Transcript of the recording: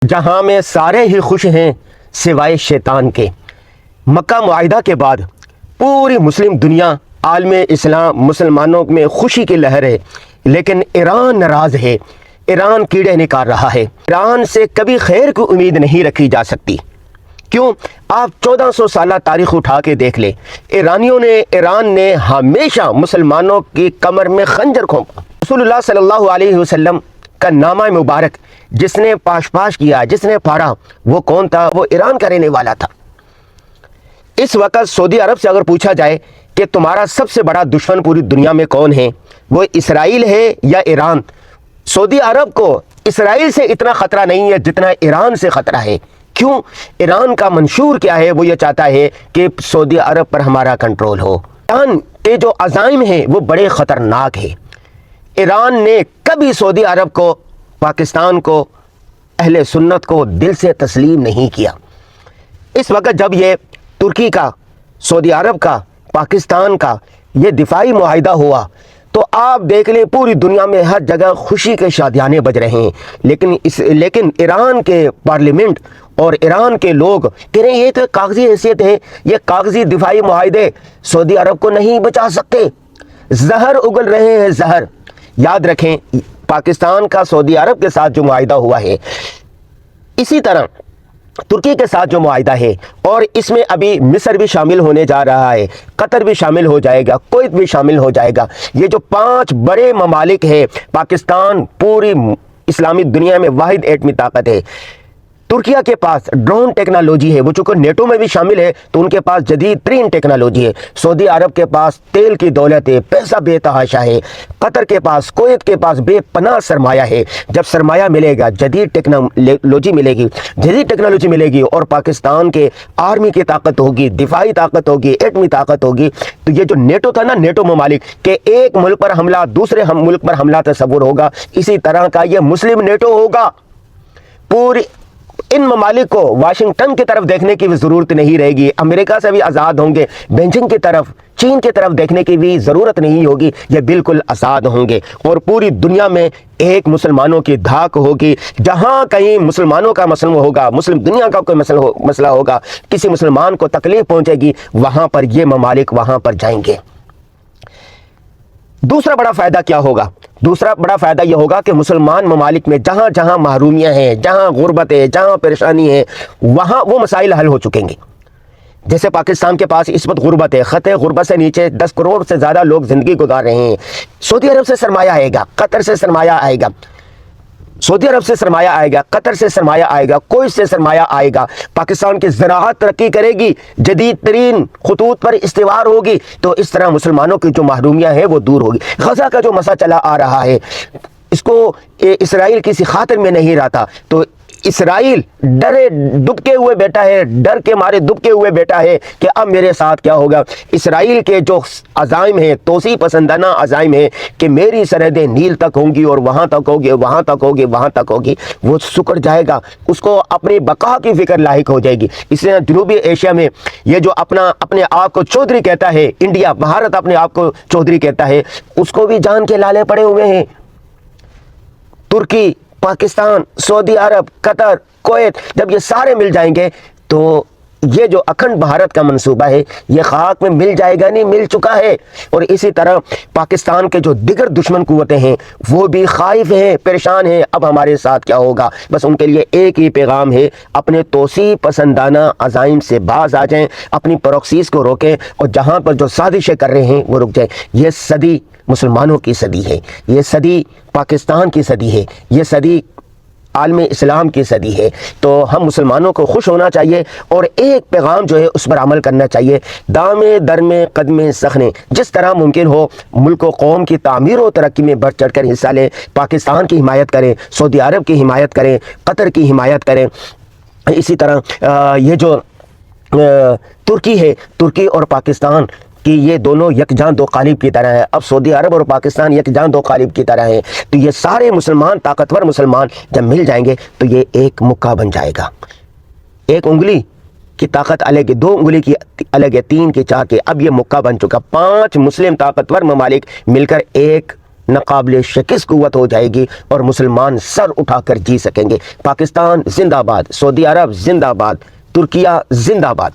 جہاں میں سارے ہی خوش ہیں سوائے شیطان کے۔ مکہ معاہدہ کے بعد پوری مسلم دنیا، عالم اسلام، مسلمانوں میں خوشی کی لہر ہے، لیکن ایران ناراض ہے۔ ایران کیڑے نکال رہا ہے۔ ایران سے کبھی خیر کی امید نہیں رکھی جا سکتی۔ کیوں؟ آپ 1400 سالہ تاریخ اٹھا کے دیکھ لیں، ایران نے ہمیشہ مسلمانوں کی کمر میں خنجر کھونپا۔ رسول اللہ صلی اللہ علیہ وسلم کا نامہ مبارک جس نے پاش کیا، جس نے پھاڑا، وہ کون تھا؟ وہ ایران کا رہنے والا تھا۔ اس وقت سعودی عرب سے اگر پوچھا جائے کہ تمہارا سب سے بڑا دشمن پوری دنیا میں کون ہے، وہ اسرائیل ہے یا ایران؟ سعودی عرب کو اسرائیل سے اتنا خطرہ نہیں ہے جتنا ایران سے خطرہ ہے۔ کیوں؟ ایران کا منشور کیا ہے؟ وہ یہ چاہتا ہے کہ سعودی عرب پر ہمارا کنٹرول ہو۔ ایران کے جو عزائم ہیں وہ بڑے خطرناک ہیں۔ ایران نے کبھی سعودی عرب کو، پاکستان کو، اہل سنت کو دل سے تسلیم نہیں کیا۔ اس وقت جب یہ ترکی کا، سعودی عرب کا، پاکستان کا یہ دفاعی معاہدہ ہوا تو آپ دیکھ لیں پوری دنیا میں ہر جگہ خوشی کے شادیانے بج رہے ہیں، لیکن ایران کے پارلیمنٹ اور ایران کے لوگ کہہ رہے ہیں یہ تو کاغذی حیثیت ہے، یہ کاغذی دفاعی معاہدے سعودی عرب کو نہیں بچا سکتے۔ زہر اگل رہے ہیں، زہر۔ یاد رکھیں پاکستان کا سعودی عرب کے ساتھ جو معاہدہ ہوا ہے، اسی طرح ترکی کے ساتھ جو معاہدہ ہے، اور اس میں ابھی مصر بھی شامل ہونے جا رہا ہے، قطر بھی شامل ہو جائے گا، کویت بھی شامل ہو جائے گا۔ یہ جو 5 بڑے ممالک ہیں، پاکستان پوری اسلامی دنیا میں واحد ایٹمی طاقت ہے۔ ترکیہ کے پاس ڈرون ٹیکنالوجی ہے، وہ چونکہ نیٹو میں بھی شامل ہے تو ان کے پاس جدید ترین ٹیکنالوجی ہے۔ سعودی عرب کے پاس تیل کی دولت ہے، پیسہ بے تحاشا ہے۔ قطر کے پاس، کویت کے پاس بے پناہ سرمایہ ہے۔ جب سرمایہ ملے گا، جدید ٹیکنالوجی ملے گی اور پاکستان کے آرمی کی طاقت ہوگی، دفاعی طاقت ہوگی، ایٹمی طاقت ہوگی، تو یہ جو نیٹو تھا نا، نیٹو ممالک کہ ایک ملک پر حملہ دوسرے ملک پر حملہ تصور ہوگا، اسی طرح کا یہ مسلم نیٹو ہوگا۔ پوری ان ممالک کو واشنگٹن کی طرف دیکھنے کی بھی ضرورت نہیں رہے گی، امریکہ سے بھی آزاد ہوں گے، بیجنگ کی طرف، چین کی طرف دیکھنے کی بھی ضرورت نہیں ہوگی، یہ بالکل آزاد ہوں گے، اور پوری دنیا میں ایک مسلمانوں کی دھاک ہوگی۔ جہاں کہیں مسلمانوں کا مسئلہ ہوگا، مسلم دنیا کا کوئی مسئلہ ہوگا، کسی مسلمان کو تکلیف پہنچے گی، وہاں پر یہ ممالک وہاں پر جائیں گے۔ دوسرا بڑا فائدہ کیا ہوگا؟ دوسرا بڑا فائدہ یہ ہوگا کہ مسلمان ممالک میں جہاں جہاں محرومیاں ہیں، جہاں غربت ہے، جہاں پریشانی ہے، وہاں وہ مسائل حل ہو چکیں گے۔ جیسے پاکستان کے پاس اس وقت غربت ہے، خطے غربت سے نیچے 10 کروڑ سے زیادہ لوگ زندگی گزار رہے ہیں۔ سعودی عرب سے سرمایہ آئے گا، قطر سے سرمایہ آئے گا، سعودی عرب سے سرمایہ آئے گا، قطر سے سرمایہ آئے گا، کویت سے سرمایہ آئے گا۔ پاکستان کی زراعت ترقی کرے گی، جدید ترین خطوط پر استوار ہوگی، تو اس طرح مسلمانوں کی جو محرومیاں ہیں وہ دور ہوگی۔ غزہ کا جو مسئلہ چلا آ رہا ہے، اس کو اسرائیل کسی خاطر میں نہیں رہتا، تو اسرائیل ڈرے دبکے ہوئے بیٹھا ہے، ڈر کے مارے دبکے ہوئے بیٹھا ہے کہ اب میرے ساتھ کیا ہوگا۔ اسرائیل کے جو عزائم ہیں، توسیع پسندانہ عزائم ہیں کہ میری سرحدیں نیل تک ہوں گی اور وہاں تک ہوگی، وہاں تک ہوگی، وہاں تک ہوگی، وہ سکڑ جائے گا، اس کو اپنی بقا کی فکر لاحق ہو جائے گی۔ اس لیے جنوبی ایشیا میں یہ جو اپنے آپ کو چودھری کہتا ہے، انڈیا، بھارت اپنے آپ کو چودھری کہتا ہے، اس کو بھی جان کے لالے پڑے ہوئے ہیں۔ ترکی، پاکستان، سعودی عرب، قطر، کویت، جب یہ سارے مل جائیں گے تو یہ جو اکھنڈ بھارت کا منصوبہ ہے یہ خاک میں مل جائے گا، نہیں مل چکا ہے۔ اور اسی طرح پاکستان کے جو دیگر دشمن قوتیں ہیں وہ بھی خائف ہیں، پریشان ہیں، اب ہمارے ساتھ کیا ہوگا۔ بس ان کے لیے ایک ہی پیغام ہے، اپنے توسیع پسندانہ عزائم سے باز آ جائیں، اپنی پروکسیز کو روکیں، اور جہاں پر جو سازشیں کر رہے ہیں وہ رک جائیں۔ یہ صدی مسلمانوں کی صدی ہے، یہ صدی پاکستان کی صدی ہے، یہ صدی عالم اسلام کی صدی ہے، تو ہم مسلمانوں کو خوش ہونا چاہیے اور ایک پیغام جو ہے اس پر عمل کرنا چاہیے۔ دامے درمے قدمے سخنے، جس طرح ممکن ہو ملک و قوم کی تعمیر و ترقی میں بڑھ چڑھ کر حصہ لیں، پاکستان کی حمایت کریں، سعودی عرب کی حمایت کریں، قطر کی حمایت کریں۔ اسی طرح یہ جو ترکی ہے، ترکی اور پاکستان کہ یہ دونوں یکجاں دو قالب کی طرح ہیں، اب سعودی عرب اور پاکستان یکجاں دو قالب کی طرح ہیں، تو یہ سارے مسلمان، طاقتور مسلمان جب مل جائیں گے تو یہ ایک مکہ بن جائے گا۔ ایک انگلی کی طاقت الگ ہے، 2 انگلی کی الگ ہے، 3 کی، 4 کی، اب یہ مکہ بن چکا۔ 5 مسلم طاقتور ممالک مل کر ایک ناقابل شکست قوت ہو جائے گی اور مسلمان سر اٹھا کر جی سکیں گے۔ پاکستان زندہ باد، سعودی عرب زندہ باد، ترکیہ زندہ باد۔